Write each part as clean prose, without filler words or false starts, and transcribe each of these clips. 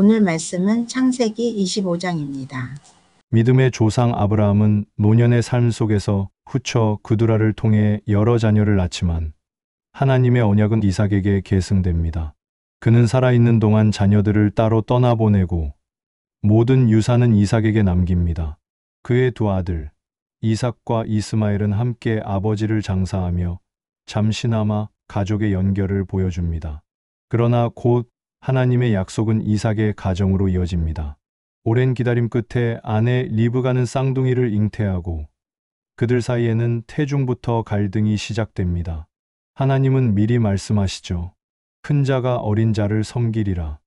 오늘 말씀은 창세기 25장입니다. 믿음의 조상 아브라함은 노년의 삶 속에서 후처 그두라를 통해 여러 자녀를 낳지만 하나님의 언약은 이삭에게 계승됩니다. 그는 살아있는 동안 자녀들을 따로 떠나보내고 모든 유산은 이삭에게 남깁니다. 그의 두 아들 이삭과 이스마엘은 함께 아버지를 장사하며 잠시나마 가족의 연결을 보여줍니다. 그러나 곧 하나님의 약속은 이삭의 가정으로 이어집니다. 오랜 기다림 끝에 아내 리브가는 쌍둥이를 잉태하고 그들 사이에는 태중부터 갈등이 시작됩니다. 하나님은 미리 말씀하시죠. 큰 자가 어린 자를 섬기리라.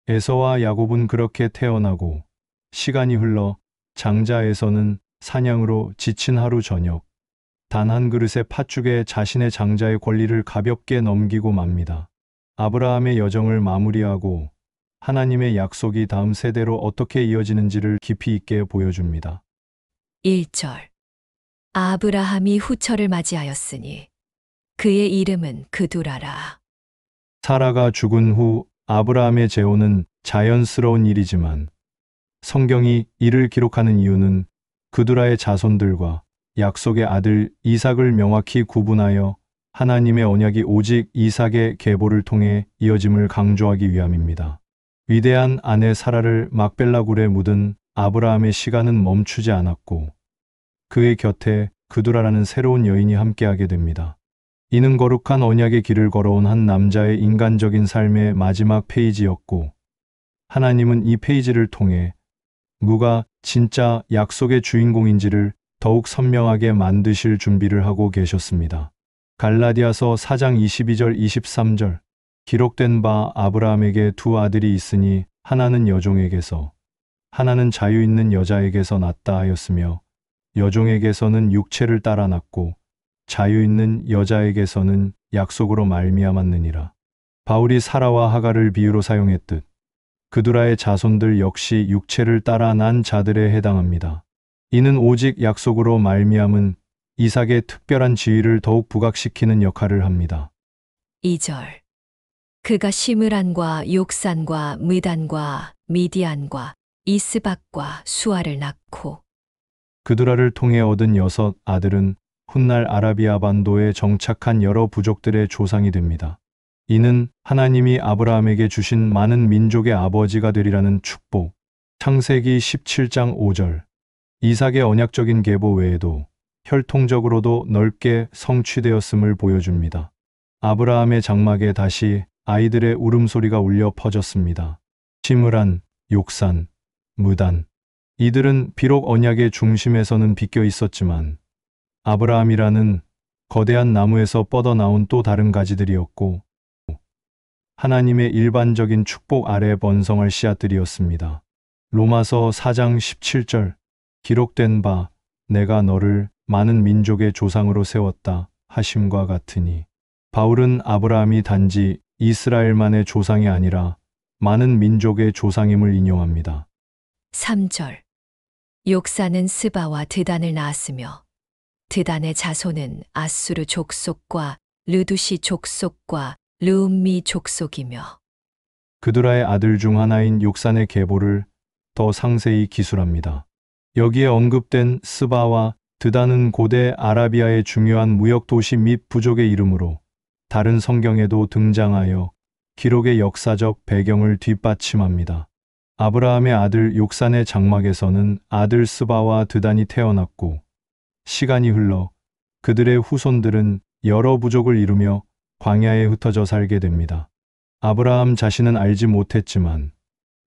에서와 야곱은 그렇게 태어나고 시간이 흘러 장자 에서는 사냥으로 지친 하루 저녁 단 한 그릇의 팥죽에 자신의 장자의 권리를 가볍게 넘기고 맙니다. 아브라함의 여정을 마무리하고 하나님의 약속이 다음 세대로 어떻게 이어지는지를 깊이 있게 보여줍니다. 1절 아브라함이 후처를 맞이하였으니 그의 이름은 그두라라. 사라가 죽은 후 아브라함의 재혼은 자연스러운 일이지만 성경이 이를 기록하는 이유는 그두라의 자손들과 약속의 아들 이삭을 명확히 구분하여 하나님의 언약이 오직 이삭의 계보를 통해 이어짐을 강조하기 위함입니다. 위대한 아내 사라를 막벨라 굴에 묻은 아브라함의 시간은 멈추지 않았고 그의 곁에 그두라라는 새로운 여인이 함께하게 됩니다. 이는 거룩한 언약의 길을 걸어온 한 남자의 인간적인 삶의 마지막 페이지였고 하나님은 이 페이지를 통해 누가 진짜 약속의 주인공인지를 더욱 선명하게 만드실 준비를 하고 계셨습니다. 갈라디아서 4장 22절 23절 기록된 바 아브라함에게 두 아들이 있으니 하나는 여종에게서 하나는 자유 있는 여자에게서 났다 하였으며 여종에게서는 육체를 따라 났고 자유 있는 여자에게서는 약속으로 말미암았느니라. 바울이 사라와 하갈을 비유로 사용했듯 그두라의 자손들 역시 육체를 따라 난 자들에 해당합니다. 이는 오직 약속으로 말미암은 이삭의 특별한 지위를 더욱 부각시키는 역할을 합니다. 2절 그가 시므란과 욕산과 무단과 미디안과 이스박과 수아를 낳고 그두라를 통해 얻은 6 아들은 훗날 아라비아 반도에 정착한 여러 부족들의 조상이 됩니다. 이는 하나님이 아브라함에게 주신 많은 민족의 아버지가 되리라는 축복. 창세기 17장 5절 이삭의 언약적인 계보 외에도 혈통적으로도 넓게 성취되었음을 보여줍니다. 아브라함의 장막에 다시 아이들의 울음소리가 울려 퍼졌습니다. 시므란, 욕산, 무단. 이들은 비록 언약의 중심에서는 비껴 있었지만 아브라함이라는 거대한 나무에서 뻗어나온 또 다른 가지들이었고 하나님의 일반적인 축복 아래 번성할 씨앗들이었습니다. 로마서 4장 17절 기록된 바 내가 너를 많은 민족의 조상으로 세웠다 하심과 같으니 바울은 아브라함이 단지 이스라엘만의 조상이 아니라 많은 민족의 조상임을 인용합니다. 3절 욕사는 스바와 드단을 낳았으며 드단의 자손은 아수르 족속과 르두시 족속과 르움미 족속이며 그두라의 아들 중 하나인 욕산의 계보를 더 상세히 기술합니다. 여기에 언급된 스바와 드단은 고대 아라비아의 중요한 무역 도시 및 부족의 이름으로 다른 성경에도 등장하여 기록의 역사적 배경을 뒷받침합니다. 아브라함의 아들 욕산의 장막에서는 아들 스바와 드단이 태어났고 시간이 흘러 그들의 후손들은 여러 부족을 이루며 광야에 흩어져 살게 됩니다. 아브라함 자신은 알지 못했지만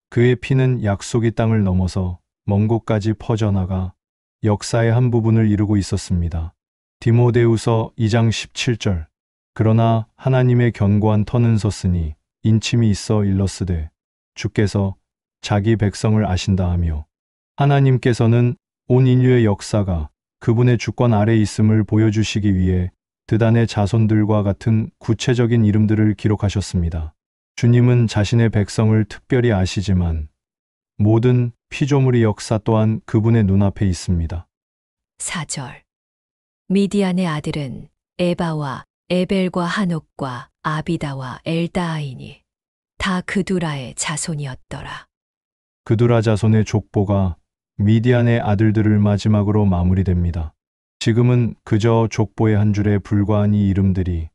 그의 피는 약속의 땅을 넘어서 먼 곳까지 퍼져나가 역사의 한 부분을 이루고 있었습니다. 디모데후서 2장 17절 그러나 하나님의 견고한 터는 섰으니 인침이 있어 일렀으되 주께서 자기 백성을 아신다 하며 하나님께서는 온 인류의 역사가 그분의 주권 아래 있음을 보여주시기 위해 드단의 자손들과 같은 구체적인 이름들을 기록하셨습니다. 주님은 자신의 백성을 특별히 아시지만 모든 피조물의 역사 또한 그분의 눈앞에 있습니다. 4절 미디안의 아들은 에바와 에벨과 한옥과 아비다와 엘다아이니 다 그두라의 자손이었더라. 그두라 자손의 족보가 미디안의 아들들을 마지막으로 마무리됩니다. 지금은 그저 족보의 한 줄에 불과한 이 이름들이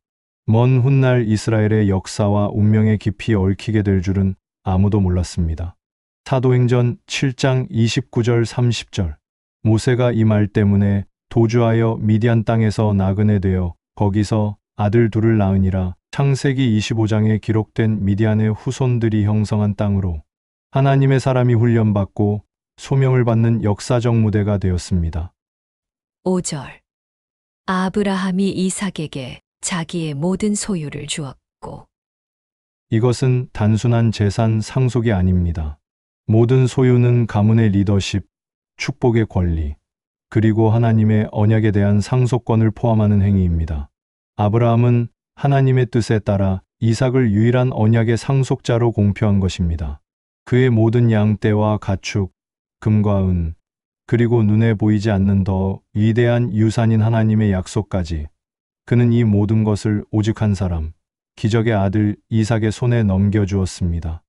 먼 훗날 이스라엘의 역사와 운명에 깊이 얽히게 될 줄은 아무도 몰랐습니다. 사도행전 7장 29절 30절. 모세가 이 말 때문에 도주하여 미디안 땅에서 나그네 되어 거기서 아들 둘을 낳으니라. 창세기 25장에 기록된 미디안의 후손들이 형성한 땅으로 하나님의 사람이 훈련받고 소명을 받는 역사적 무대가 되었습니다. 5절. 아브라함이 이삭에게 자기의 모든 소유를 주었고. 이것은 단순한 재산 상속이 아닙니다. 모든 소유는 가문의 리더십, 축복의 권리, 그리고 하나님의 언약에 대한 상속권을 포함하는 행위입니다. 아브라함은 하나님의 뜻에 따라 이삭을 유일한 언약의 상속자로 공표한 것입니다. 그의 모든 양떼와 가축, 금과 은, 그리고 눈에 보이지 않는 더 위대한 유산인 하나님의 약속까지 그는 이 모든 것을 오직 한 사람, 기적의 아들 이삭의 손에 넘겨주었습니다.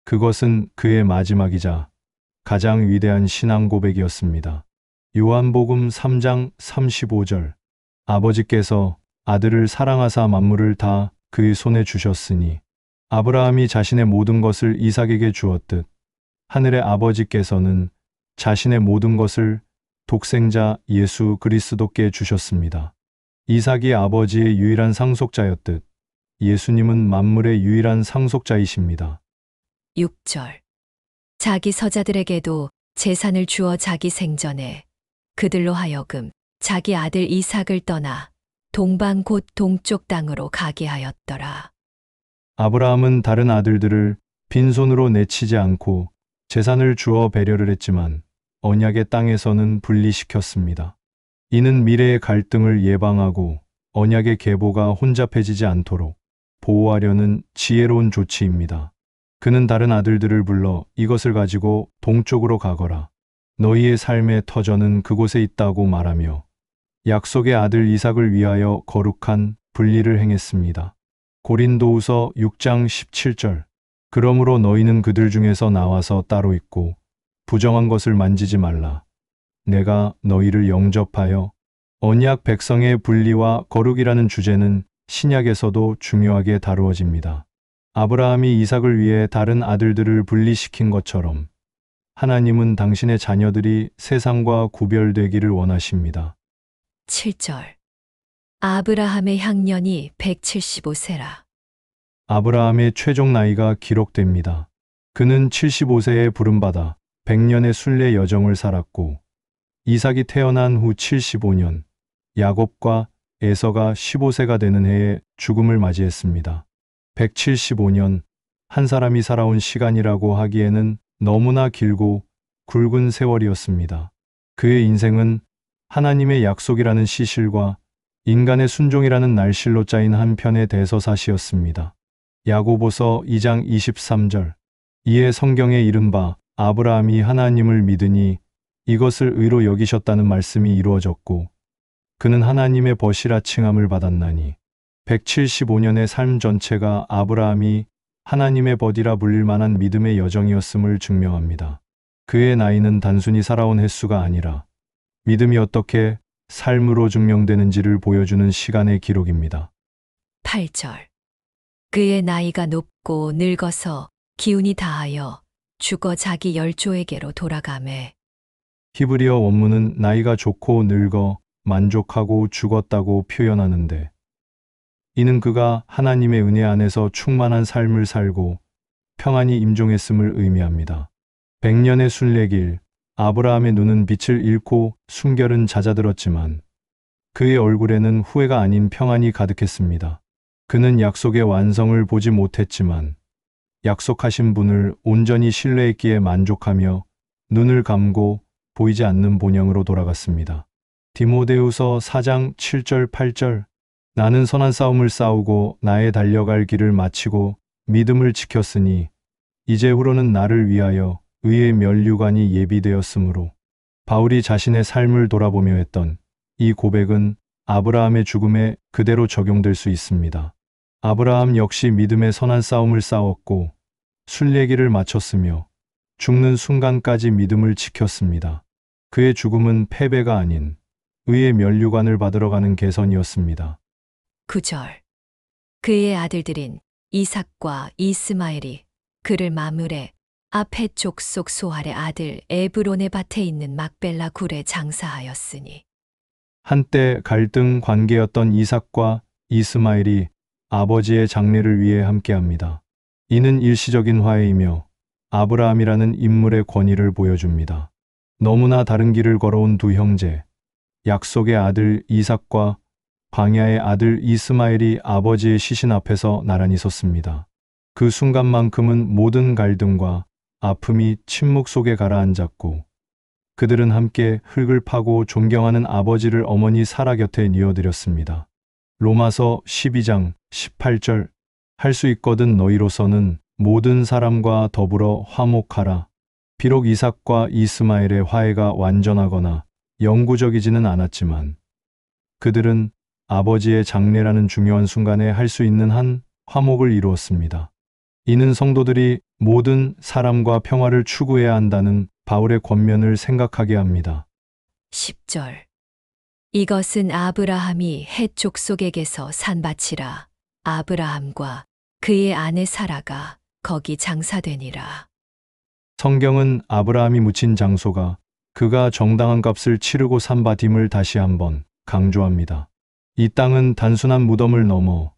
그것은 그의 마지막이자 가장 위대한 신앙 고백이었습니다. 요한복음 3장 35절. 아버지께서 아들을 사랑하사 만물을 다 그의 손에 주셨으니 아브라함이 자신의 모든 것을 이삭에게 주었듯 하늘의 아버지께서는 자신의 모든 것을 독생자 예수 그리스도께 주셨습니다. 이삭이 아버지의 유일한 상속자였듯 예수님은 만물의 유일한 상속자이십니다. 6절. 자기 서자들에게도 재산을 주어 자기 생전에 그들로 하여금 자기 아들 이삭을 떠나 동방 곧 동쪽 땅으로 가게 하였더라. 아브라함은 다른 아들들을 빈손으로 내치지 않고 재산을 주어 배려를 했지만 언약의 땅에서는 분리시켰습니다. 이는 미래의 갈등을 예방하고 언약의 계보가 혼잡해지지 않도록 보호하려는 지혜로운 조치입니다. 그는 다른 아들들을 불러 이것을 가지고 동쪽으로 가거라. 너희의 삶의 터전은 그곳에 있다고 말하며 약속의 아들 이삭을 위하여 거룩한 분리를 행했습니다. 고린도후서 6장 17절. 그러므로 너희는 그들 중에서 나와서 따로 있고 부정한 것을 만지지 말라. 내가 너희를 영접하여 언약 백성의 분리와 거룩이라는 주제는 신약에서도 중요하게 다루어집니다. 아브라함이 이삭을 위해 다른 아들들을 분리시킨 것처럼 하나님은 당신의 자녀들이 세상과 구별되기를 원하십니다. 7절. 아브라함의 향년이 175세라. 아브라함의 최종 나이가 기록됩니다. 그는 75세에 부름받아 100년의 순례 여정을 살았고 이삭이 태어난 후 75년, 야곱과 에서가 15세가 되는 해에 죽음을 맞이했습니다. 175년, 한 사람이 살아온 시간이라고 하기에는 너무나 길고 굵은 세월이었습니다. 그의 인생은 하나님의 약속이라는 시실과 인간의 순종이라는 날실로 짜인 한 편의 대서사시였습니다. 야고보서 2장 23절. 이에 성경에 이른바 아브라함이 하나님을 믿으니 이것을 의로 여기셨다는 말씀이 이루어졌고 그는 하나님의 벗이라 칭함을 받았나니 175년의 삶 전체가 아브라함이 하나님의 벗이라 불릴 만한 믿음의 여정이었음을 증명합니다. 그의 나이는 단순히 살아온 횟수가 아니라 믿음이 어떻게 삶으로 증명되는지를 보여주는 시간의 기록입니다. 8절. 그의 나이가 높고 늙어서 기운이 다하여 죽어 자기 열조에게로 돌아가매. 히브리어 원문은 나이가 좋고 늙어 만족하고 죽었다고 표현하는데 이는 그가 하나님의 은혜 안에서 충만한 삶을 살고 평안히 임종했음을 의미합니다. 100년의 순례길, 아브라함의 눈은 빛을 잃고 숨결은 잦아들었지만 그의 얼굴에는 후회가 아닌 평안이 가득했습니다. 그는 약속의 완성을 보지 못했지만 약속하신 분을 온전히 신뢰했기에 만족하며 눈을 감고 보이지 않는 본향으로 돌아갔습니다. 디모데후서 4장 7절 8절. 나는 선한 싸움을 싸우고 나의 달려갈 길을 마치고 믿음을 지켰으니 이제후로는 나를 위하여 의의 면류관이 예비되었으므로. 바울이 자신의 삶을 돌아보며 했던 이 고백은 아브라함의 죽음에 그대로 적용될 수 있습니다. 아브라함 역시 믿음의 선한 싸움을 싸웠고 순례길을 마쳤으며 죽는 순간까지 믿음을 지켰습니다. 그의 죽음은 패배가 아닌 의의 면류관을 받으러 가는 개선이었습니다. 9절. 그의 아들들인 이삭과 이스마엘이 그를 마므레 앞에 족속 소할의 아들 에브론의 밭에 있는 막벨라 굴에 장사하였으니. 한때 갈등 관계였던 이삭과 이스마엘이 아버지의 장례를 위해 함께합니다. 이는 일시적인 화해이며 아브라함이라는 인물의 권위를 보여줍니다. 너무나 다른 길을 걸어온 두 형제, 약속의 아들 이삭과 광야의 아들 이스마엘이 아버지의 시신 앞에서 나란히 섰습니다. 그 순간만큼은 모든 갈등과 아픔이 침묵 속에 가라앉았고 그들은 함께 흙을 파고 존경하는 아버지를 어머니 사라 곁에 뉘어드렸습니다. 로마서 12장 18절. 할 수 있거든 너희로서는 모든 사람과 더불어 화목하라. 비록 이삭과 이스마엘의 화해가 완전하거나 영구적이지는 않았지만 그들은 아버지의 장례라는 중요한 순간에 할 수 있는 한 화목을 이루었습니다. 이는 성도들이 모든 사람과 평화를 추구해야 한다는 바울의 권면을 생각하게 합니다. 10절. 이것은 아브라함이 헷 족속에게서 산 밭이라. 아브라함과 그의 아내 사라가 거기 장사되니라. 성경은 아브라함이 묻힌 장소가 그가 정당한 값을 치르고 산 밭임을 다시 한번 강조합니다. 이 땅은 단순한 무덤을 넘어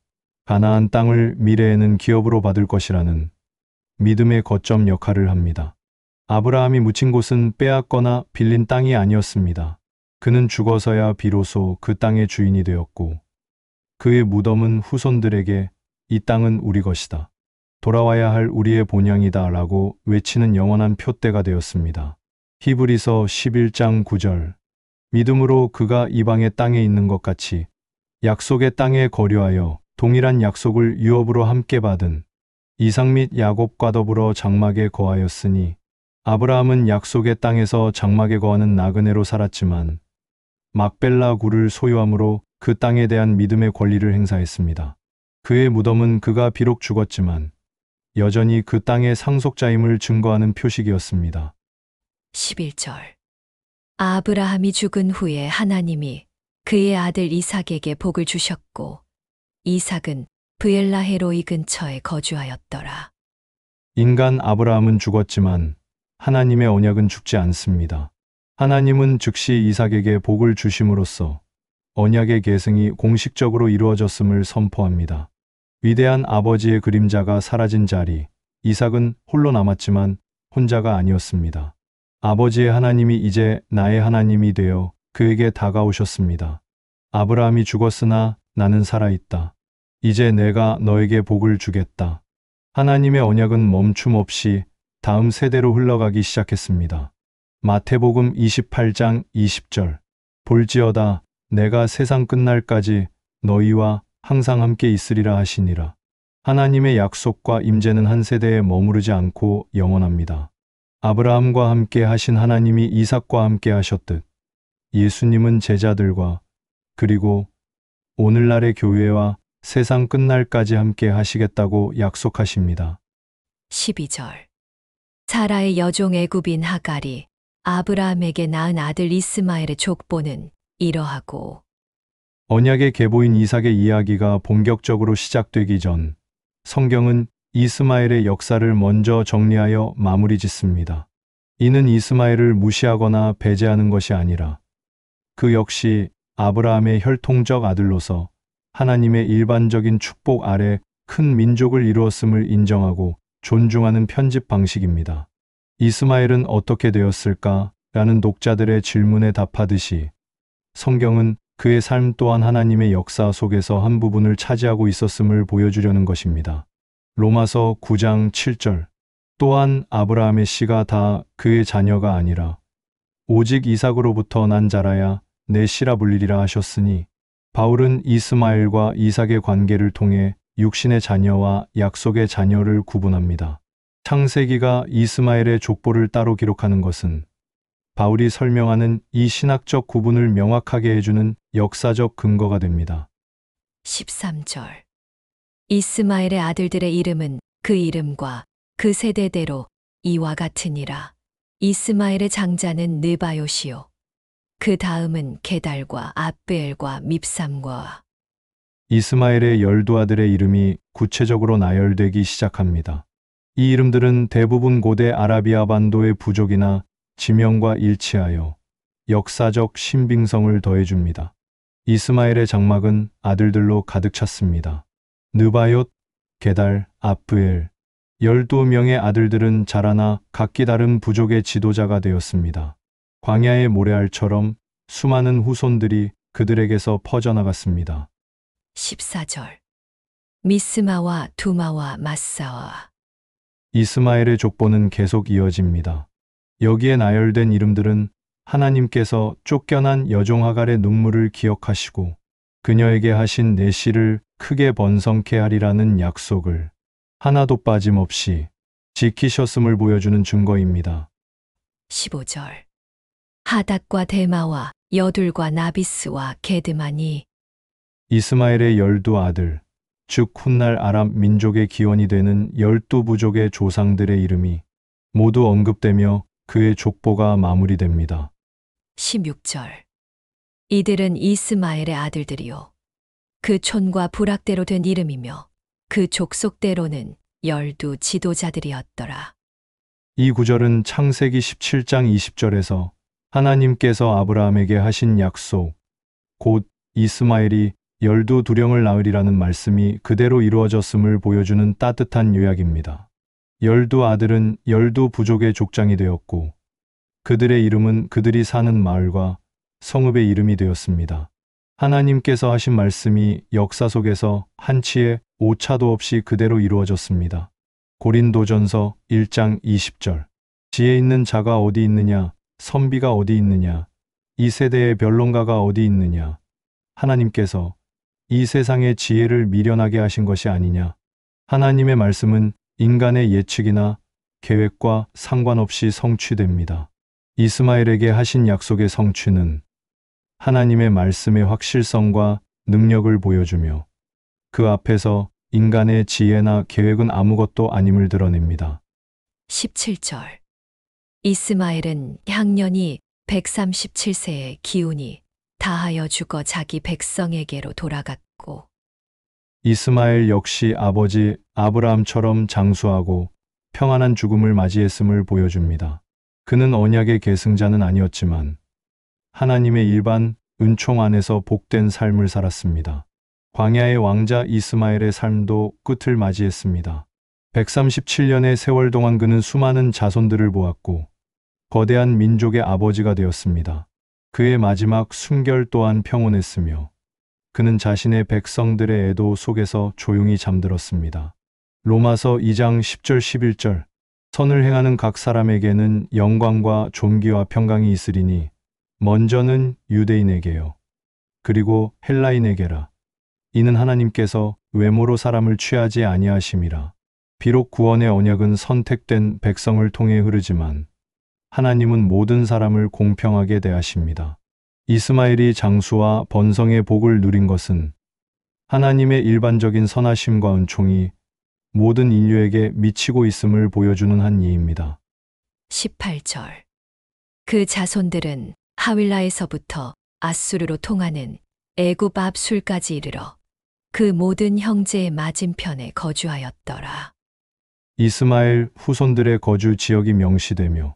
가나안 땅을 미래에는 기업으로 받을 것이라는 믿음의 거점 역할을 합니다. 아브라함이 묻힌 곳은 빼앗거나 빌린 땅이 아니었습니다. 그는 죽어서야 비로소 그 땅의 주인이 되었고 그의 무덤은 후손들에게 이 땅은 우리 것이다. 돌아와야 할 우리의 본향이다 라고 외치는 영원한 표대가 되었습니다. 히브리서 11장 9절. 믿음으로 그가 이방의 땅에 있는 것 같이 약속의 땅에 거류하여 동일한 약속을 유업으로 함께 받은 이삭 및 야곱과 더불어 장막에 거하였으니 아브라함은 약속의 땅에서 장막에 거하는 나그네로 살았지만 막벨라 굴을 소유함으로 그 땅에 대한 믿음의 권리를 행사했습니다. 그의 무덤은 그가 비록 죽었지만 여전히 그 땅의 상속자임을 증거하는 표식이었습니다. 11절. 아브라함이 죽은 후에 하나님이 그의 아들 이삭에게 복을 주셨고 이삭은 브엘라헤로이 근처에 거주하였더라. 인간 아브라함은 죽었지만 하나님의 언약은 죽지 않습니다. 하나님은 즉시 이삭에게 복을 주심으로써 언약의 계승이 공식적으로 이루어졌음을 선포합니다. 위대한 아버지의 그림자가 사라진 자리, 이삭은 홀로 남았지만 혼자가 아니었습니다. 아버지의 하나님이 이제 나의 하나님이 되어 그에게 다가오셨습니다. 아브라함이 죽었으나 나는 살아있다. 이제 내가 너에게 복을 주겠다. 하나님의 언약은 멈춤 없이 다음 세대로 흘러가기 시작했습니다. 마태복음 28장 20절. 볼지어다 내가 세상 끝날까지 너희와 항상 함께 있으리라 하시니라. 하나님의 약속과 임재는 한 세대에 머무르지 않고 영원합니다. 아브라함과 함께 하신 하나님이 이삭과 함께 하셨듯 예수님은 제자들과 그리고 오늘날의 교회와 세상 끝날까지 함께 하시겠다고 약속하십니다. 12절. 사라의 여종 애굽인 하갈이 아브라함에게 낳은 아들 이스마엘의 족보는 이러하고. 언약의 계보인 이삭의 이야기가 본격적으로 시작되기 전 성경은 이스마엘의 역사를 먼저 정리하여 마무리 짓습니다. 이는 이스마엘을 무시하거나 배제하는 것이 아니라 그 역시 아브라함의 혈통적 아들로서 하나님의 일반적인 축복 아래 큰 민족을 이루었음을 인정하고 존중하는 편집 방식입니다. 이스마엘은 어떻게 되었을까? 라는 독자들의 질문에 답하듯이 성경은 그의 삶 또한 하나님의 역사 속에서 한 부분을 차지하고 있었음을 보여주려는 것입니다. 로마서 9장 7절. 또한 아브라함의 씨가 다 그의 자녀가 아니라 오직 이삭으로부터 난 자라야 내 씨라 불리리라 하셨으니 바울은 이스마엘과 이삭의 관계를 통해 육신의 자녀와 약속의 자녀를 구분합니다. 창세기가 이스마엘의 족보를 따로 기록하는 것은 바울이 설명하는 이 신학적 구분을 명확하게 해주는 역사적 근거가 됩니다. 13절. 이스마엘의 아들들의 이름은 그 이름과 그 세대대로 이와 같으니라. 이스마엘의 장자는 느바요시요. 그 다음은 게달과 아브엘과 밉삼과 이스마엘의 12아들의 이름이 구체적으로 나열되기 시작합니다. 이 이름들은 대부분 고대 아라비아 반도의 부족이나 지명과 일치하여 역사적 신빙성을 더해줍니다. 이스마엘의 장막은 아들들로 가득 찼습니다. 느바옅, 게달, 아브엘, 12명의 아들들은 자라나 각기 다른 부족의 지도자가 되었습니다. 광야의 모래알처럼 수많은 후손들이 그들에게서 퍼져나갔습니다. 14절. 미스마와 두마와 마사와 이스마엘의 족보는 계속 이어집니다. 여기에 나열된 이름들은 하나님께서 쫓겨난 여종 하갈의 눈물을 기억하시고 그녀에게 하신 내시를 크게 번성케 하리라는 약속을 하나도 빠짐없이 지키셨음을 보여주는 증거입니다. 15절. 하닷과 데마와 여둘과 나비스와 게드만이 이스마엘의 12아들, 즉 훗날 아람 민족의 기원이 되는 12부족의 조상들의 이름이 모두 언급되며 그의 족보가 마무리됩니다. 16절. 이들은 이스마엘의 아들들이요. 그 촌과 부락대로 된 이름이며 그 족속대로는 12 지도자들이었더라. 이 구절은 창세기 17장 20절에서 하나님께서 아브라함에게 하신 약속, 곧 이스마엘이 12두령을 낳으리라는 말씀이 그대로 이루어졌음을 보여주는 따뜻한 요약입니다. 12아들은 12부족의 족장이 되었고 그들의 이름은 그들이 사는 마을과 성읍의 이름이 되었습니다. 하나님께서 하신 말씀이 역사 속에서 한치의 오차도 없이 그대로 이루어졌습니다. 고린도전서 1장 20절. 지혜 있는 자가 어디 있느냐? 선비가 어디 있느냐? 이 세대의 변론가가 어디 있느냐? 하나님께서 이 세상의 지혜를 미련하게 하신 것이 아니냐? 하나님의 말씀은 인간의 예측이나 계획과 상관없이 성취됩니다. 이스마엘에게 하신 약속의 성취는 하나님의 말씀의 확실성과 능력을 보여주며 그 앞에서 인간의 지혜나 계획은 아무것도 아님을 드러냅니다. 17절. 이스마엘은 향년이 137세의 기운이 다하여 죽어 자기 백성에게로 돌아갔고 이스마엘 역시 아버지 아브라함처럼 장수하고 평안한 죽음을 맞이했음을 보여줍니다. 그는 언약의 계승자는 아니었지만 하나님의 일반 은총 안에서 복된 삶을 살았습니다. 광야의 왕자 이스마엘의 삶도 끝을 맞이했습니다. 137년의 세월 동안 그는 수많은 자손들을 보았고 거대한 민족의 아버지가 되었습니다. 그의 마지막 순결 또한 평온했으며 그는 자신의 백성들의 애도 속에서 조용히 잠들었습니다. 로마서 2장 10절 11절. 선을 행하는 각 사람에게는 영광과 존귀와 평강이 있으리니 먼저는 유대인에게요. 그리고 헬라인에게라. 이는 하나님께서 외모로 사람을 취하지 아니하심이라. 비록 구원의 언약은 선택된 백성을 통해 흐르지만 하나님은 모든 사람을 공평하게 대하십니다. 이스마엘이 장수와 번성의 복을 누린 것은 하나님의 일반적인 선하심과 은총이 모든 인류에게 미치고 있음을 보여주는 한 예입니다. 18절. 그 자손들은 하윌라에서부터 아수르로 통하는 애굽 앞술까지 이르러 그 모든 형제의 맞은편에 거주하였더라. 이스마엘 후손들의 거주 지역이 명시되며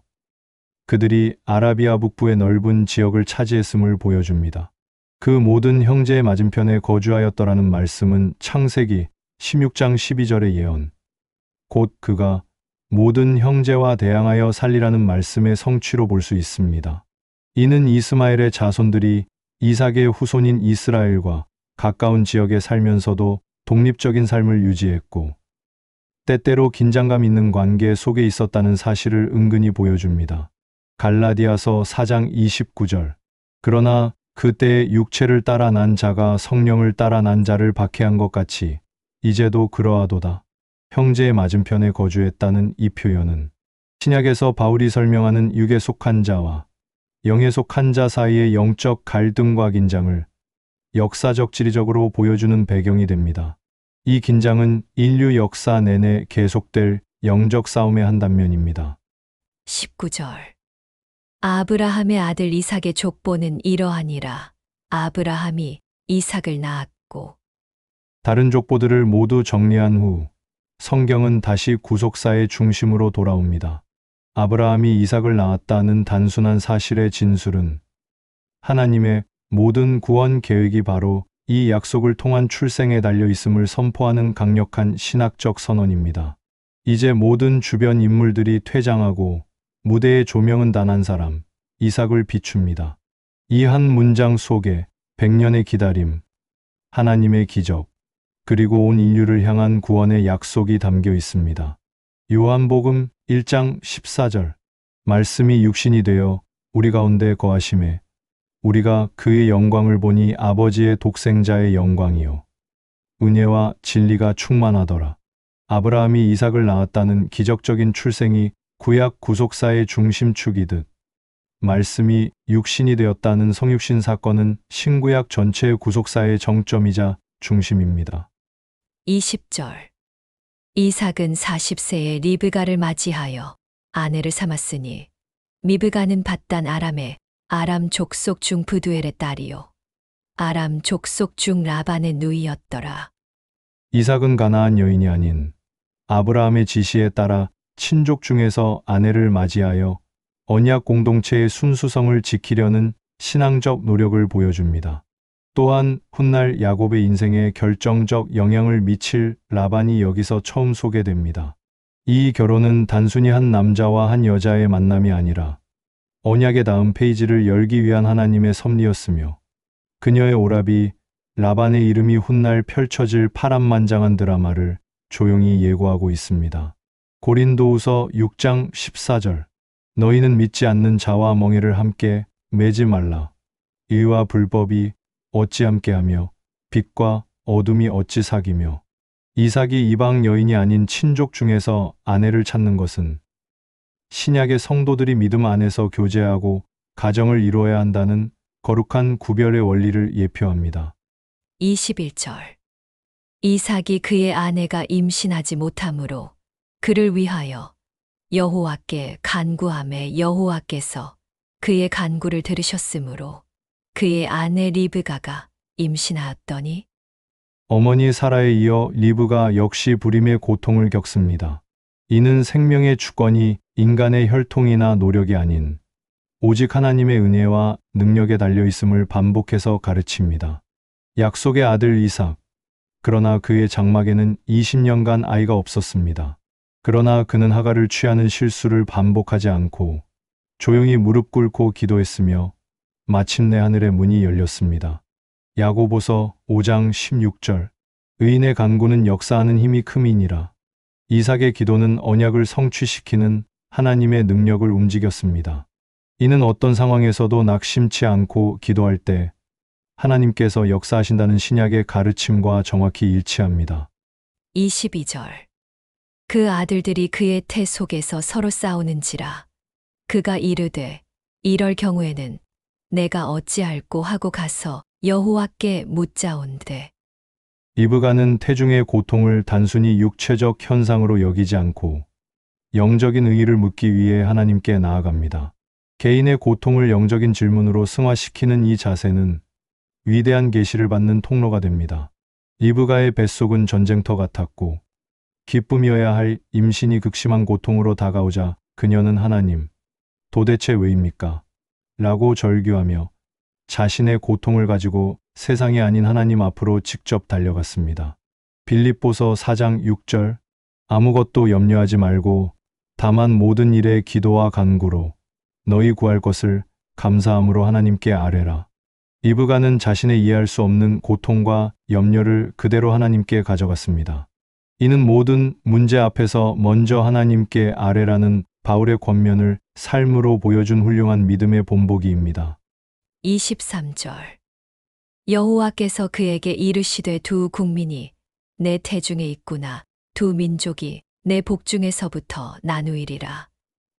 그들이 아라비아 북부의 넓은 지역을 차지했음을 보여줍니다. 그 모든 형제의 맞은편에 거주하였더라는 말씀은 창세기 16장 12절의 예언, 곧 그가 모든 형제와 대항하여 살리라는 말씀의 성취로 볼 수 있습니다. 이는 이스마엘의 자손들이 이삭의 후손인 이스라엘과 가까운 지역에 살면서도 독립적인 삶을 유지했고 때때로 긴장감 있는 관계 속에 있었다는 사실을 은근히 보여줍니다. 갈라디아서 4장 29절. 그러나 그때의 육체를 따라 난 자가 성령을 따라 난 자를 박해한 것 같이 이제도 그러하도다. 형제의 맞은편에 거주했다는 이 표현은 신약에서 바울이 설명하는 육에 속한 자와 영에 속한 자 사이의 영적 갈등과 긴장을 역사적 지리적으로 보여주는 배경이 됩니다. 이 긴장은 인류 역사 내내 계속될 영적 싸움의 한 단면입니다. 19절. 아브라함의 아들 이삭의 족보는 이러하니라. 아브라함이 이삭을 낳았고. 다른 족보들을 모두 정리한 후 성경은 다시 구속사의 중심으로 돌아옵니다. 아브라함이 이삭을 낳았다는 단순한 사실의 진술은 하나님의 모든 구원 계획이 바로 이 약속을 통한 출생에 달려 있음을 선포하는 강력한 신학적 선언입니다. 이제 모든 주변 인물들이 퇴장하고 무대의 조명은 단 한 사람, 이삭을 비춥니다. 이 한 문장 속에 100년의 기다림, 하나님의 기적, 그리고 온 인류를 향한 구원의 약속이 담겨 있습니다. 요한복음 1장 14절. 말씀이 육신이 되어 우리 가운데 거하심에 우리가 그의 영광을 보니 아버지의 독생자의 영광이요 은혜와 진리가 충만하더라. 아브라함이 이삭을 낳았다는 기적적인 출생이 구약 구속사의 중심축이듯 말씀이 육신이 되었다는 성육신 사건은 신구약 전체의 구속사의 정점이자 중심입니다. 20절. 이삭은 40세에 리브가를 맞이하여 아내를 삼았으니 미브가는 밧단 아람의 아람 족속 중 브두엘의 딸이요 아람 족속 중 라반의 누이였더라. 이삭은 가나안 여인이 아닌 아브라함의 지시에 따라 친족 중에서 아내를 맞이하여 언약 공동체의 순수성을 지키려는 신앙적 노력을 보여줍니다. 또한 훗날 야곱의 인생에 결정적 영향을 미칠 라반이 여기서 처음 소개됩니다. 이 결혼은 단순히 한 남자와 한 여자의 만남이 아니라 언약의 다음 페이지를 열기 위한 하나님의 섭리였으며 그녀의 오라비 라반의 이름이 훗날 펼쳐질 파란만장한 드라마를 조용히 예고하고 있습니다. 고린도후서 6장 14절. 너희는 믿지 않는 자와 멍에를 함께 매지 말라. 의와 불법이 어찌 함께하며 빛과 어둠이 어찌 사귀며. 이삭이 이방 여인이 아닌 친족 중에서 아내를 찾는 것은 신약의 성도들이 믿음 안에서 교제하고 가정을 이루어야 한다는 거룩한 구별의 원리를 예표합니다. 21절. 이삭이 그의 아내가 임신하지 못하므로 그를 위하여 여호와께 간구하매 여호와께서 그의 간구를 들으셨으므로 그의 아내 리브가가 임신하였더니 어머니 사라에 이어 리브가 역시 불임의 고통을 겪습니다. 이는 생명의 주권이 인간의 혈통이나 노력이 아닌 오직 하나님의 은혜와 능력에 달려 있음을 반복해서 가르칩니다. 약속의 아들 이삭. 그러나 그의 장막에는 20년간 아이가 없었습니다. 그러나 그는 하가를 취하는 실수를 반복하지 않고 조용히 무릎 꿇고 기도했으며 마침내 하늘의 문이 열렸습니다. 야고보서 5장 16절. 의인의 간구는 역사하는 힘이 큼이니라. 이삭의 기도는 언약을 성취시키는 하나님의 능력을 움직였습니다. 이는 어떤 상황에서도 낙심치 않고 기도할 때 하나님께서 역사하신다는 신약의 가르침과 정확히 일치합니다. 22절. 그 아들들이 그의 태 속에서 서로 싸우는지라. 그가 이르되 이럴 경우에는 내가 어찌할꼬 하고 가서 여호와께 묻자온대. 리브가는 태중의 고통을 단순히 육체적 현상으로 여기지 않고 영적인 의의를 묻기 위해 하나님께 나아갑니다. 개인의 고통을 영적인 질문으로 승화시키는 이 자세는 위대한 계시를 받는 통로가 됩니다. 리브가의 뱃속은 전쟁터 같았고 기쁨이어야 할 임신이 극심한 고통으로 다가오자 그녀는 하나님, 도대체 왜입니까? 라고 절규하며 자신의 고통을 가지고 세상이 아닌 하나님 앞으로 직접 달려갔습니다. 빌립보서 4장 6절. 아무것도 염려하지 말고 다만 모든 일에 기도와 간구로 너희 구할 것을 감사함으로 하나님께 아뢰라. 리브가는 자신의 이해할 수 없는 고통과 염려를 그대로 하나님께 가져갔습니다. 이는 모든 문제 앞에서 먼저 하나님께 아뢰라는 바울의 권면을 삶으로 보여준 훌륭한 믿음의 본보기입니다. 23절. 여호와께서 그에게 이르시되 두 국민이 내 태중에 있구나. 두 민족이 내 복중에서부터 나누이리라.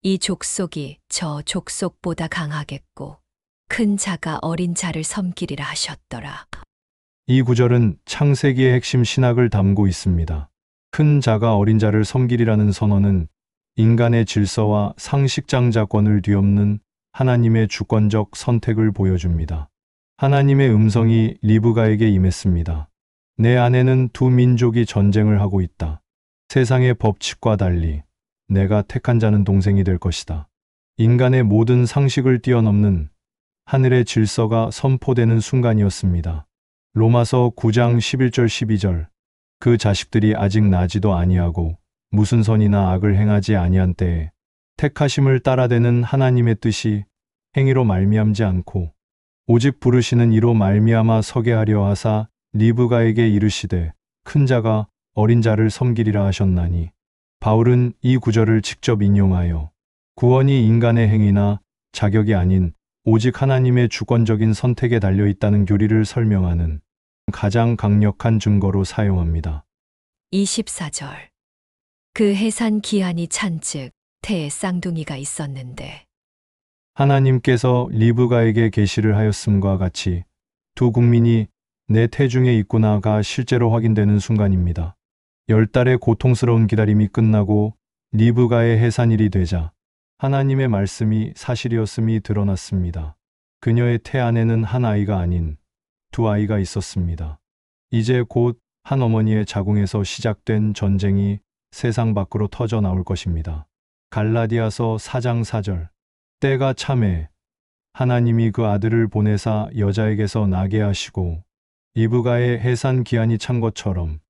이 족속이 저 족속보다 강하겠고 큰 자가 어린 자를 섬기리라 하셨더라. 이 구절은 창세기의 핵심 신학을 담고 있습니다. 큰 자가 어린 자를 섬기리라는 선언은 인간의 질서와 상식 장자권을 뒤엎는 하나님의 주권적 선택을 보여줍니다. 하나님의 음성이 리브가에게 임했습니다. 내 안에는 두 민족이 전쟁을 하고 있다. 세상의 법칙과 달리 내가 택한 자는 동생이 될 것이다. 인간의 모든 상식을 뛰어넘는 하늘의 질서가 선포되는 순간이었습니다. 로마서 9장 11절 12절. 그 자식들이 아직 나지도 아니하고 무슨 선이나 악을 행하지 아니한 때에 택하심을 따라대는 하나님의 뜻이 행위로 말미암지 않고 오직 부르시는 이로 말미암아 서게 하려 하사 리브가에게 이르시되 큰 자가 어린 자를 섬기리라 하셨나니. 바울은 이 구절을 직접 인용하여 구원이 인간의 행위나 자격이 아닌 오직 하나님의 주권적인 선택에 달려 있다는 교리를 설명하는 가장 강력한 증거로 사용합니다. 24절. 그 해산 기한이 찬즉 태에 쌍둥이가 있었는데 하나님께서 리브가에게 계시를 하였음과 같이 두 국민이 내 태중에 있구나가 실제로 확인되는 순간입니다. 10달의 고통스러운 기다림이 끝나고 리브가의 해산일이 되자 하나님의 말씀이 사실이었음이 드러났습니다. 그녀의 태 안에는 한 아이가 아닌 두 아이가 있었습니다. 이제 곧 한 어머니의 자궁에서 시작된 전쟁이 세상 밖으로 터져 나올 것입니다. 갈라디아서 4장 4절. 때가 참에 하나님이 그 아들을 보내사 여자에게서 나게 하시고 리브가의 해산 기한이 찬 것처럼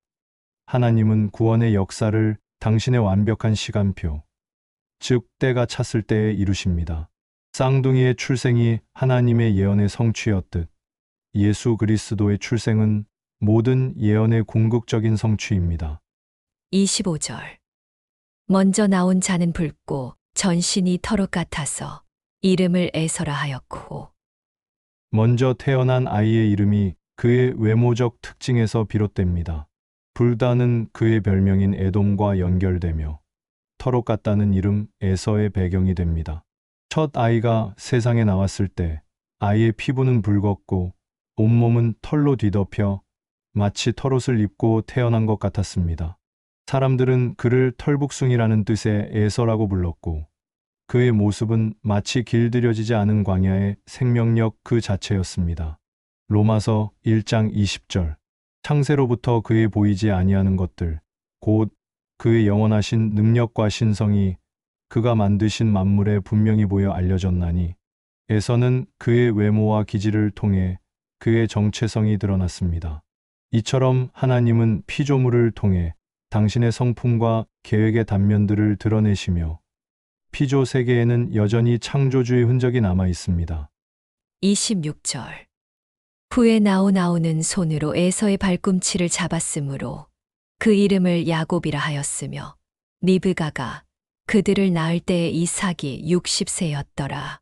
하나님은 구원의 역사를 당신의 완벽한 시간표, 즉 때가 찼을 때에 이루십니다. 쌍둥이의 출생이 하나님의 예언의 성취였듯 예수 그리스도의 출생은 모든 예언의 궁극적인 성취입니다. 25절. 먼저 나온 자는 붉고 전신이 털옷 같아서 이름을 에서라 하였고 먼저 태어난 아이의 이름이 그의 외모적 특징에서 비롯됩니다. 불다는 그의 별명인 에돔과 연결되며 털옷 같다는 이름 에서의 배경이 됩니다. 첫 아이가 세상에 나왔을 때 아이의 피부는 붉었고 온몸은 털로 뒤덮여 마치 털옷을 입고 태어난 것 같았습니다. 사람들은 그를 털북숭이라는 뜻의 에서라고 불렀고 그의 모습은 마치 길들여지지 않은 광야의 생명력 그 자체였습니다. 로마서 1장 20절. 창세로부터 그의 보이지 아니하는 것들, 곧 그의 영원하신 능력과 신성이 그가 만드신 만물에 분명히 보여 알려졌나니 에서는 그의 외모와 기질을 통해 그의 정체성이 드러났습니다. 이처럼 하나님은 피조물을 통해 당신의 성품과 계획의 단면들을 드러내시며 피조 세계에는 여전히 창조주의 흔적이 남아 있습니다. 26절. 후에 나오는 손으로 에서의 발꿈치를 잡았으므로 그 이름을 야곱이라 하였으며 리브가가 그들을 낳을 때에 이삭이 60세였더라.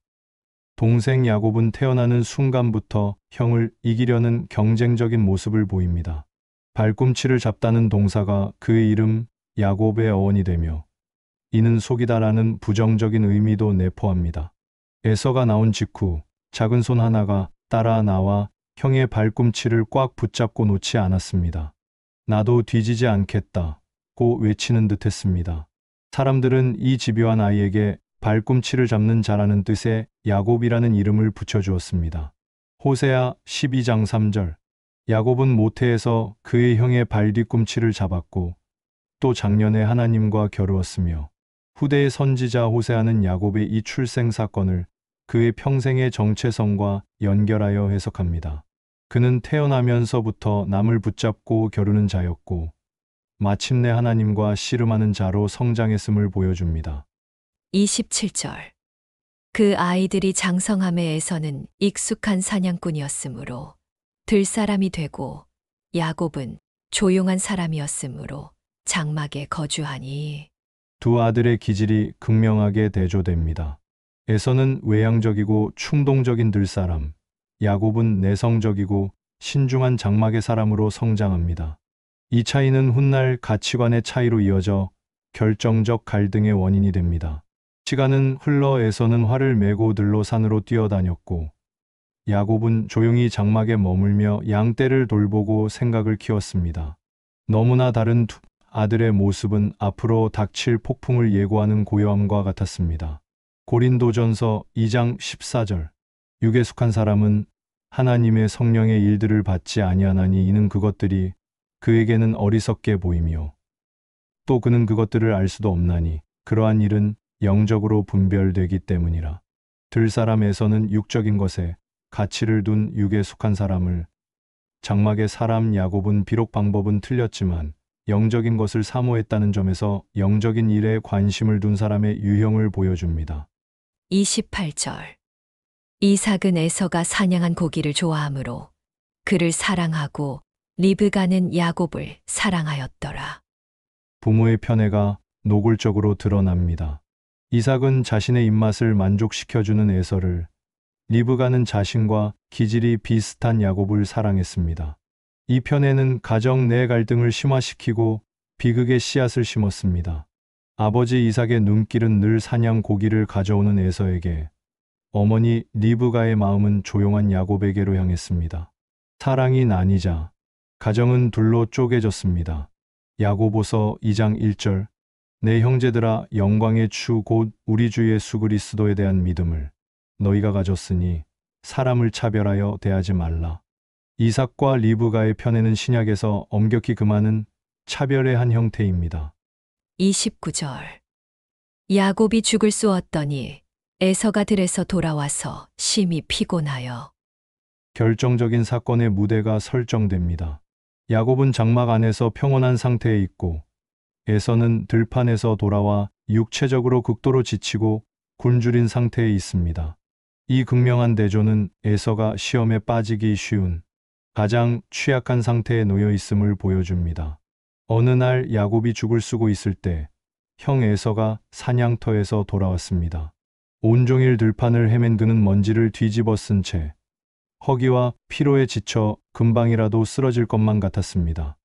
동생 야곱은 태어나는 순간부터 형을 이기려는 경쟁적인 모습을 보입니다. 발꿈치를 잡다는 동사가 그의 이름 야곱의 어원이 되며 이는 속이다라는 부정적인 의미도 내포합니다. 에서가 나온 직후 작은 손 하나가 따라 나와 형의 발꿈치를 꽉 붙잡고 놓지 않았습니다. 나도 뒤지지 않겠다고 외치는 듯 했습니다. 사람들은 이 집요한 아이에게 발꿈치를 잡는 자라는 뜻의 야곱이라는 이름을 붙여주었습니다. 호세아 12장 3절. 야곱은 모태에서 그의 형의 발 뒤꿈치를 잡았고 또 작년에 하나님과 겨루었으며 후대의 선지자 호세아는 야곱의 이 출생 사건을 그의 평생의 정체성과 연결하여 해석합니다. 그는 태어나면서부터 남을 붙잡고 겨루는 자였고 마침내 하나님과 씨름하는 자로 성장했음을 보여줍니다. 27절. 그 아이들이 장성함에 에서는 익숙한 사냥꾼이었으므로 들사람이 되고 야곱은 조용한 사람이었으므로 장막에 거주하니. 두 아들의 기질이 극명하게 대조됩니다. 에서는 외향적이고 충동적인 들사람, 야곱은 내성적이고 신중한 장막의 사람으로 성장합니다. 이 차이는 훗날 가치관의 차이로 이어져 결정적 갈등의 원인이 됩니다. 시간은 흘러 에서는 활을 메고 들로 산으로 뛰어다녔고 야곱은 조용히 장막에 머물며 양떼를 돌보고 생각을 키웠습니다. 너무나 다른 두 아들의 모습은 앞으로 닥칠 폭풍을 예고하는 고요함과 같았습니다. 고린도전서 2장 14절. 육에 속한 사람은 하나님의 성령의 일들을 받지 아니하나니 이는 그것들이 그에게는 어리석게 보이며 또 그는 그것들을 알 수도 없나니 그러한 일은 영적으로 분별되기 때문이라. 들사람에서는 육적인 것에 가치를 둔 육에 속한 사람을, 장막의 사람 야곱은 비록 방법은 틀렸지만 영적인 것을 사모했다는 점에서 영적인 일에 관심을 둔 사람의 유형을 보여줍니다. 28절. 이삭은 에서가 사냥한 고기를 좋아하므로 그를 사랑하고 리브가는 야곱을 사랑하였더라. 부모의 편애가 노골적으로 드러납니다. 이삭은 자신의 입맛을 만족시켜주는 에서를, 리브가는 자신과 기질이 비슷한 야곱을 사랑했습니다. 이 편애는 가정 내 갈등을 심화시키고 비극의 씨앗을 심었습니다. 아버지 이삭의 눈길은 늘 사냥 고기를 가져오는 에서에게, 어머니 리브가의 마음은 조용한 야곱에게로 향했습니다. 사랑이 나뉘자 가정은 둘로 쪼개졌습니다. 야고보서 2장 1절. 내 형제들아 영광의 주 곧 우리 주 예수 그리스도에 대한 믿음을 너희가 가졌으니 사람을 차별하여 대하지 말라. 이삭과 리브가의 편애는 신약에서 엄격히 금하는 차별의 한 형태입니다. 29절. 야곱이 죽을 쏘았더니 에서가 들에서 돌아와서 심히 피곤하여. 결정적인 사건의 무대가 설정됩니다. 야곱은 장막 안에서 평온한 상태에 있고 에서는 들판에서 돌아와 육체적으로 극도로 지치고 굶주린 상태에 있습니다. 이 극명한 대조는 에서가 시험에 빠지기 쉬운 가장 취약한 상태에 놓여 있음을 보여줍니다. 어느 날 야곱이 죽을 쓰고 있을 때 형 에서가 사냥터에서 돌아왔습니다. 온종일 들판을 헤맨 그는 먼지를 뒤집어 쓴 채 허기와 피로에 지쳐 금방이라도 쓰러질 것만 같았습니다.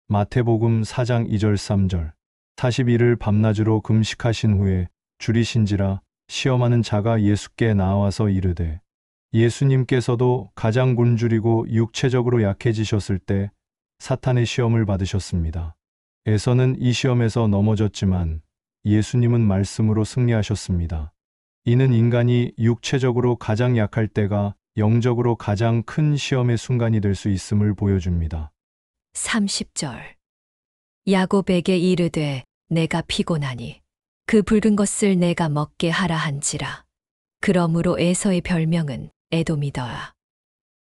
마태복음 4장 2절 3절. 40일을 밤낮으로 금식하신 후에 줄이신지라 시험하는 자가 예수께 나와서 이르되, 예수님께서도 가장 굶주리고 육체적으로 약해지셨을 때 사탄의 시험을 받으셨습니다. 에서는 이 시험에서 넘어졌지만 예수님은 말씀으로 승리하셨습니다. 이는 인간이 육체적으로 가장 약할 때가 영적으로 가장 큰 시험의 순간이 될 수 있음을 보여줍니다. 30절. 야곱에게 이르되 내가 피곤하니 그 붉은 것을 내가 먹게 하라 한지라. 그러므로 에서의 별명은 에돔이더라.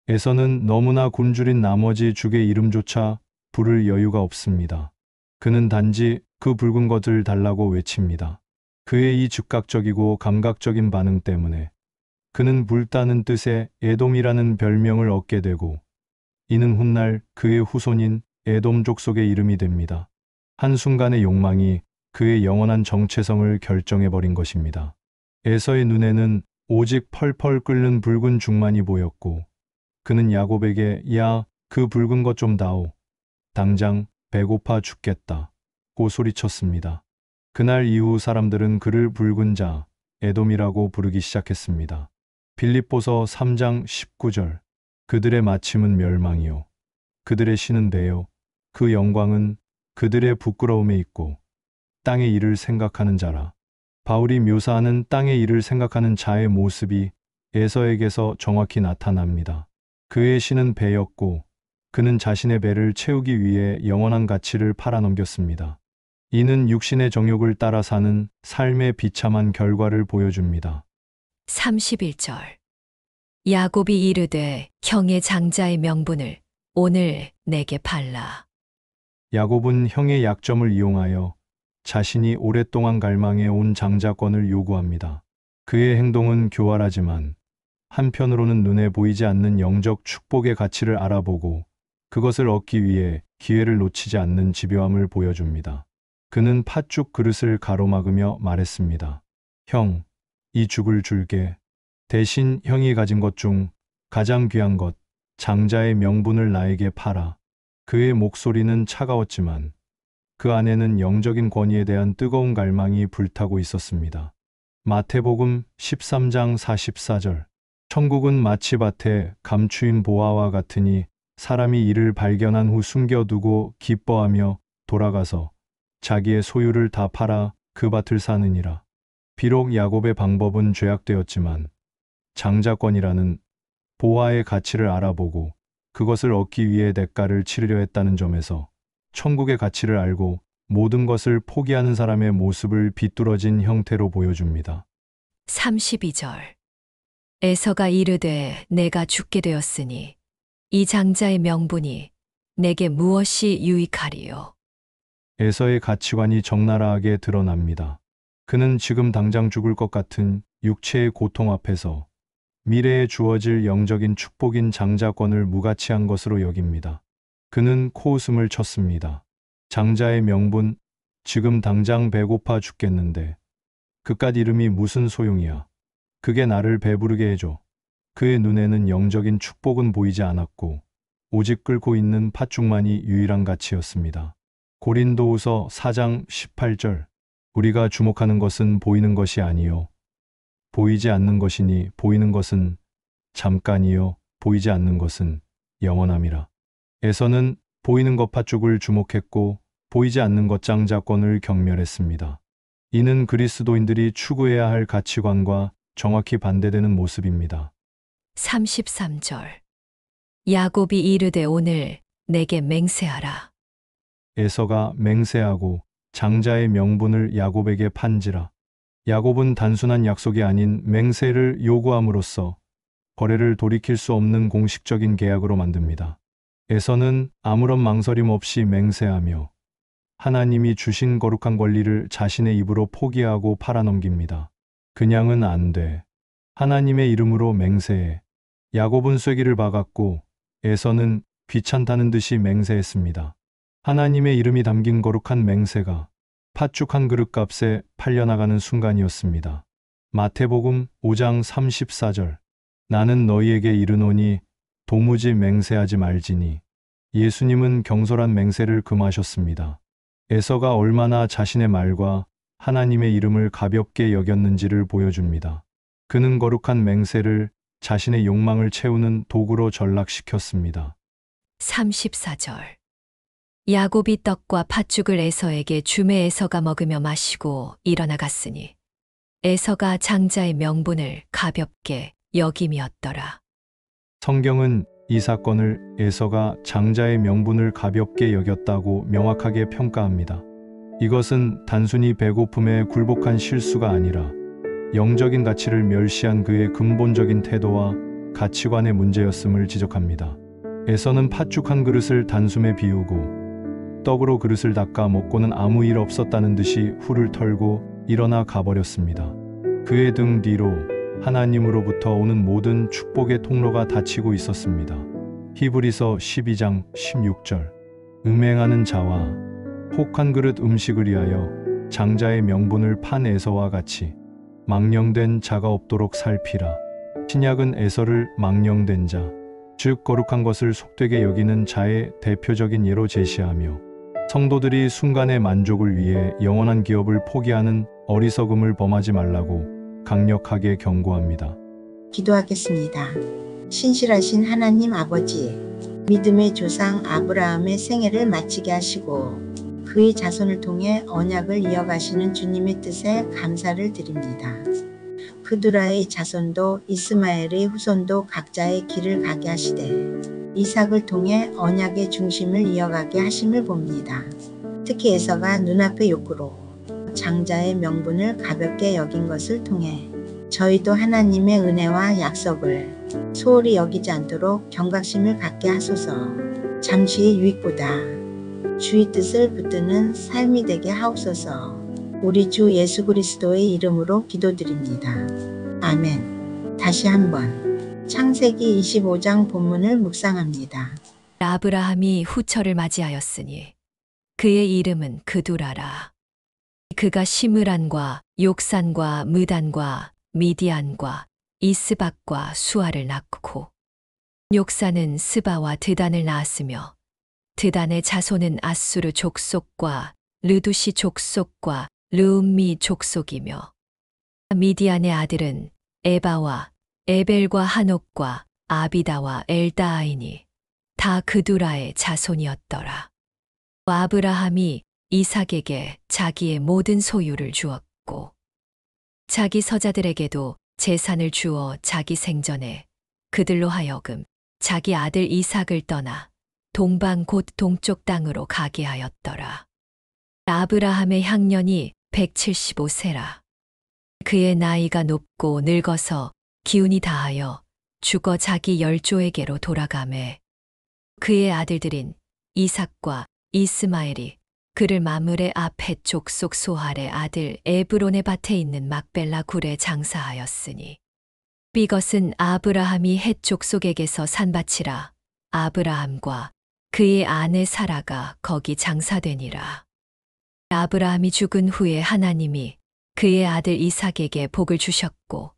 에서는 너무나 굶주린 나머지 죽의 이름조차 부를 여유가 없습니다. 그는 단지 그 붉은 것을 달라고 외칩니다. 그의 이 즉각적이고 감각적인 반응 때문에 그는 불타는 뜻의 에돔이라는 별명을 얻게 되고, 이는 훗날 그의 후손인 에돔 족속의 이름이 됩니다. 한순간의 욕망이 그의 영원한 정체성을 결정해버린 것입니다. 에서의 눈에는 오직 펄펄 끓는 붉은 죽만이 보였고, 그는 야곱에게 야, 그 붉은 것 좀 다오. 당장 배고파 죽겠다. 고 소리쳤습니다. 그날 이후 사람들은 그를 붉은 자, 에돔이라고 부르기 시작했습니다. 빌립보서 3장 19절. 그들의 마침은 멸망이요 그들의 신은 배요 그 영광은 그들의 부끄러움에 있고 땅의 일을 생각하는 자라. 바울이 묘사하는 땅의 일을 생각하는 자의 모습이 에서에게서 정확히 나타납니다. 그의 신은 배였고 그는 자신의 배를 채우기 위해 영원한 가치를 팔아넘겼습니다. 이는 육신의 정욕을 따라 사는 삶의 비참한 결과를 보여줍니다. 31절. 야곱이 이르되 형의 장자의 명분을 오늘 내게 팔라. 야곱은 형의 약점을 이용하여 자신이 오랫동안 갈망해 온 장자권을 요구합니다. 그의 행동은 교활하지만 한편으로는 눈에 보이지 않는 영적 축복의 가치를 알아보고 그것을 얻기 위해 기회를 놓치지 않는 집요함을 보여줍니다. 그는 팥죽 그릇을 가로막으며 말했습니다. 형, 이 죽을 줄게. 대신 형이 가진 것 중 가장 귀한 것, 장자의 명분을 나에게 팔아. 그의 목소리는 차가웠지만 그 안에는 영적인 권위에 대한 뜨거운 갈망이 불타고 있었습니다. 마태복음 13장 44절. 천국은 마치 밭에 감추인 보화와 같으니 사람이 이를 발견한 후 숨겨두고 기뻐하며 돌아가서 자기의 소유를 다 팔아 그 밭을 사느니라. 비록 야곱의 방법은 죄악되었지만 장자권이라는 보화의 가치를 알아보고 그것을 얻기 위해 대가를 치르려 했다는 점에서 천국의 가치를 알고 모든 것을 포기하는 사람의 모습을 비뚤어진 형태로 보여줍니다. 32절. 에서가 이르되 내가 죽게 되었으니 이 장자의 명분이 내게 무엇이 유익하리요. 에서의 가치관이 적나라하게 드러납니다. 그는 지금 당장 죽을 것 같은 육체의 고통 앞에서 미래에 주어질 영적인 축복인 장자권을 무가치한 것으로 여깁니다. 그는 코웃음을 쳤습니다. 장자의 명분, 지금 당장 배고파 죽겠는데 그깟 이름이 무슨 소용이야. 그게 나를 배부르게 해줘. 그의 눈에는 영적인 축복은 보이지 않았고 오직 끓고 있는 팥죽만이 유일한 가치였습니다. 고린도후서 4장 18절. 우리가 주목하는 것은 보이는 것이 아니요 보이지 않는 것이니 보이는 것은 잠깐이요 보이지 않는 것은 영원함이라. 에서는 보이는 것 팥죽을 주목했고 보이지 않는 것 장자권을 경멸했습니다. 이는 그리스도인들이 추구해야 할 가치관과 정확히 반대되는 모습입니다. 33절. 야곱이 이르되 오늘 내게 맹세하라. 에서가 맹세하고 장자의 명분을 야곱에게 판지라. 야곱은 단순한 약속이 아닌 맹세를 요구함으로써 거래를 돌이킬 수 없는 공식적인 계약으로 만듭니다. 에서는 아무런 망설임 없이 맹세하며 하나님이 주신 거룩한 권리를 자신의 입으로 포기하고 팔아넘깁니다. 그냥은 안 돼. 하나님의 이름으로 맹세해. 야곱은 쐐기를 박았고 에서는 귀찮다는 듯이 맹세했습니다. 하나님의 이름이 담긴 거룩한 맹세가 팥죽 한 그릇 값에 팔려나가는 순간이었습니다. 마태복음 5장 34절. 나는 너희에게 이르노니 도무지 맹세하지 말지니. 예수님은 경솔한 맹세를 금하셨습니다. 에서가 얼마나 자신의 말과 하나님의 이름을 가볍게 여겼는지를 보여줍니다. 그는 거룩한 맹세를 자신의 욕망을 채우는 도구로 전락시켰습니다. 34절. 야곱이 떡과 팥죽을 에서에게 주매 에서가 먹으며 마시고 일어나 갔으니 에서가 장자의 명분을 가볍게 여김이었더라. 성경은 이 사건을 에서가 장자의 명분을 가볍게 여겼다고 명확하게 평가합니다. 이것은 단순히 배고픔에 굴복한 실수가 아니라 영적인 가치를 멸시한 그의 근본적인 태도와 가치관의 문제였음을 지적합니다. 에서는 팥죽 한 그릇을 단숨에 비우고 떡으로 그릇을 닦아 먹고는 아무 일 없었다는 듯이 훌을 털고 일어나 가버렸습니다. 그의 등 뒤로 하나님으로부터 오는 모든 축복의 통로가 닫히고 있었습니다. 히브리서 12장 16절. 음행하는 자와 혹한 그릇 음식을 위하여 장자의 명분을 판 에서와 같이 망령된 자가 없도록 살피라. 신약은 에서를 망령된 자, 즉 거룩한 것을 속되게 여기는 자의 대표적인 예로 제시하며 성도들이 순간의 만족을 위해 영원한 기업을 포기하는 어리석음을 범하지 말라고 강력하게 경고합니다. 기도하겠습니다. 신실하신 하나님 아버지, 믿음의 조상 아브라함의 생애를 마치게 하시고 그의 자손을 통해 언약을 이어가시는 주님의 뜻에 감사를 드립니다. 그두라의 자손도 이스마엘의 후손도 각자의 길을 가게 하시되 이삭을 통해 언약의 중심을 이어가게 하심을 봅니다. 특히 에서가 눈앞의 욕구로 장자의 명분을 가볍게 여긴 것을 통해 저희도 하나님의 은혜와 약속을 소홀히 여기지 않도록 경각심을 갖게 하소서. 잠시의 유익보다 주의 뜻을 붙드는 삶이 되게 하옵소서. 우리 주 예수 그리스도의 이름으로 기도드립니다. 아멘. 다시 한번 창세기 25장 본문을 묵상합니다. 아브라함이 후처를 맞이하였으니 그의 이름은 그두라라. 그가 시므란과 욕산과 무단과 미디안과 이스박과 수아를 낳고 욕산은 스바와 드단을 낳았으며 드단의 자손은 아수르 족속과 르두시 족속과 르움미 족속이며 미디안의 아들은 에바와 에벨과 한옥과 아비다와 엘다아이니 다 그두라의 자손이었더라. 아브라함이 이삭에게 자기의 모든 소유를 주었고 자기 서자들에게도 재산을 주어 자기 생전에 그들로 하여금 자기 아들 이삭을 떠나 동방 곧 동쪽 땅으로 가게 하였더라. 아브라함의 향년이 175세라. 그의 나이가 높고 늙어서 기운이 다하여 죽어 자기 열조에게로 돌아가매 그의 아들들인 이삭과 이스마엘이 그를 마므레 앞 헷 족속 소할의 아들 에브론의 밭에 있는 막벨라 굴에 장사하였으니 이것은 아브라함이 헷 족속에게서 산 밭이라. 아브라함과 그의 아내 사라가 거기 장사되니라. 아브라함이 죽은 후에 하나님이 그의 아들 이삭에게 복을 주셨고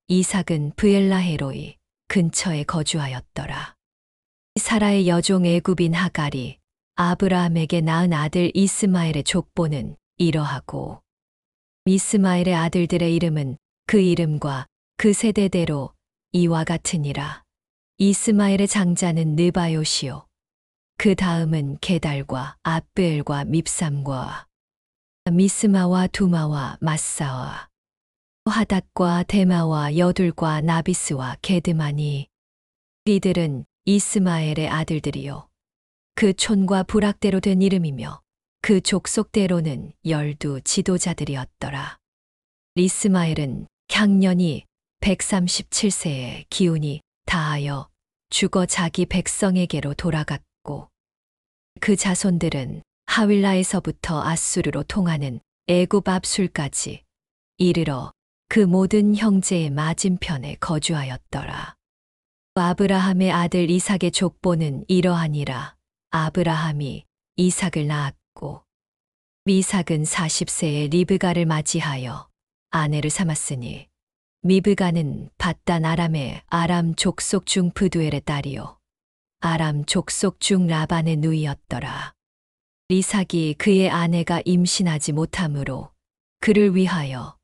이삭은 브엘라헤로이 근처에 거주하였더라. 사라의 여종 애굽인 하갈이 아브라함에게 낳은 아들 이스마엘의 족보는 이러하고 이스마엘의 아들들의 이름은 그 이름과 그 세대대로 이와 같으니라. 이스마엘의 장자는 느바요시요 그 다음은 게달과 아브엘과 밉삼과 미스마와 두마와 마사와 하닷과 데마와 여둘과 나비스와 게드마니 이들은 이스마엘의 아들들이요 그 촌과 부락대로 된 이름이며 그 족속대로는 12 지도자들이었더라. 이스마엘은 향년이 137세에 기운이 다하여 죽어 자기 백성에게로 돌아갔고 그 자손들은 하윌라에서부터 아수르로 통하는 애굽 압술까지 이르러 그 모든 형제의 맞은편에 거주하였더라. 아브라함의 아들 이삭의 족보는 이러하니라. 아브라함이 이삭을 낳았고 이삭은 40세에 리브가를 맞이하여 아내를 삼았으니 미브가는 밧단 아람의 아람 족속 중 브두엘의 딸이요 아람 족속 중 라반의 누이였더라. 이삭이 그의 아내가 임신하지 못하므로 그를 위하여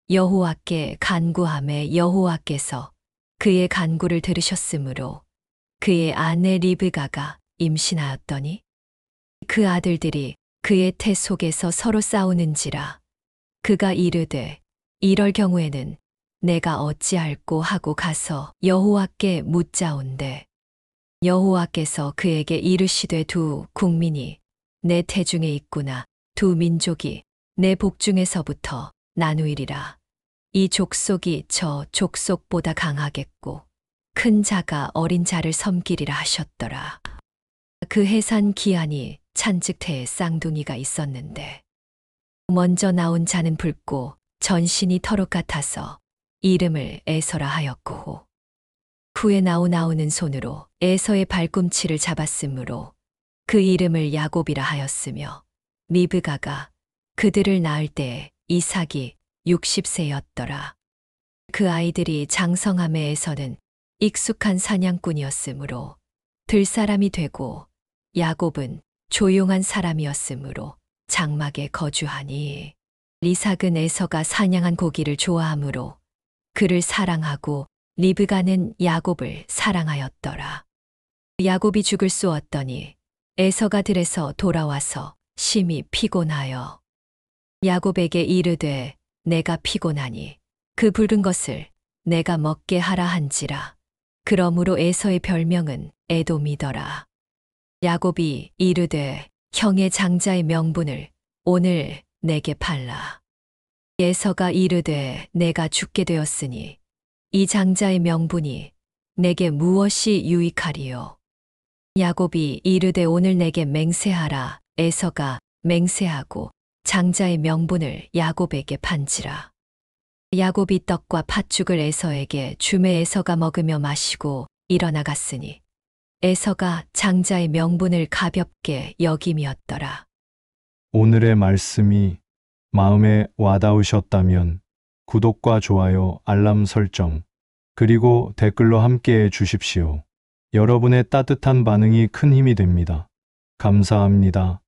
여호와께 간구하매 여호와께서 그의 간구를 들으셨으므로 그의 아내 리브가가 임신하였더니 그 아들들이 그의 태 속에서 서로 싸우는지라. 그가 이르되 이럴 경우에는 내가 어찌할꼬 하고 가서 여호와께 묻자온대. 여호와께서 그에게 이르시되 두 국민이 내 태중에 있구나. 두 민족이 내 복중에서부터 나누이리라. 이 족속이 저 족속보다 강하겠고 큰 자가 어린 자를 섬기리라 하셨더라. 그 해산 기한이 찬즉태에 쌍둥이가 있었는데 먼저 나온 자는 붉고 전신이 털옷 같아서 이름을 에서라 하였고 후에 나오는 손으로 에서의 발꿈치를 잡았으므로 그 이름을 야곱이라 하였으며 미브가가 그들을 낳을 때에 이삭이 60세였더라. 그 아이들이 장성함에 에서는 익숙한 사냥꾼이었으므로 들사람이 되고 야곱은 조용한 사람이었으므로 장막에 거주하니 이삭은 에서가 사냥한 고기를 좋아하므로 그를 사랑하고 리브가는 야곱을 사랑하였더라. 야곱이 죽을 쏘았더니 에서가 들에서 돌아와서 심히 피곤하여 야곱에게 이르되 내가 피곤하니 그 붉은 것을 내가 먹게 하라 한지라. 그러므로 에서의 별명은 에돔이더라. 야곱이 이르되 형의 장자의 명분을 오늘 내게 팔라. 에서가 이르되 내가 죽게 되었으니 이 장자의 명분이 내게 무엇이 유익하리요. 야곱이 이르되 오늘 내게 맹세하라. 에서가 맹세하고 장자의 명분을 야곱에게 판지라. 야곱이 떡과 팥죽을 에서에게 주매 에서가 먹으며 마시고 일어나갔으니 에서가 장자의 명분을 가볍게 여김이었더라. 오늘의 말씀이 마음에 와닿으셨다면 구독과 좋아요, 알람 설정, 그리고 댓글로 함께해 주십시오. 여러분의 따뜻한 반응이 큰 힘이 됩니다. 감사합니다.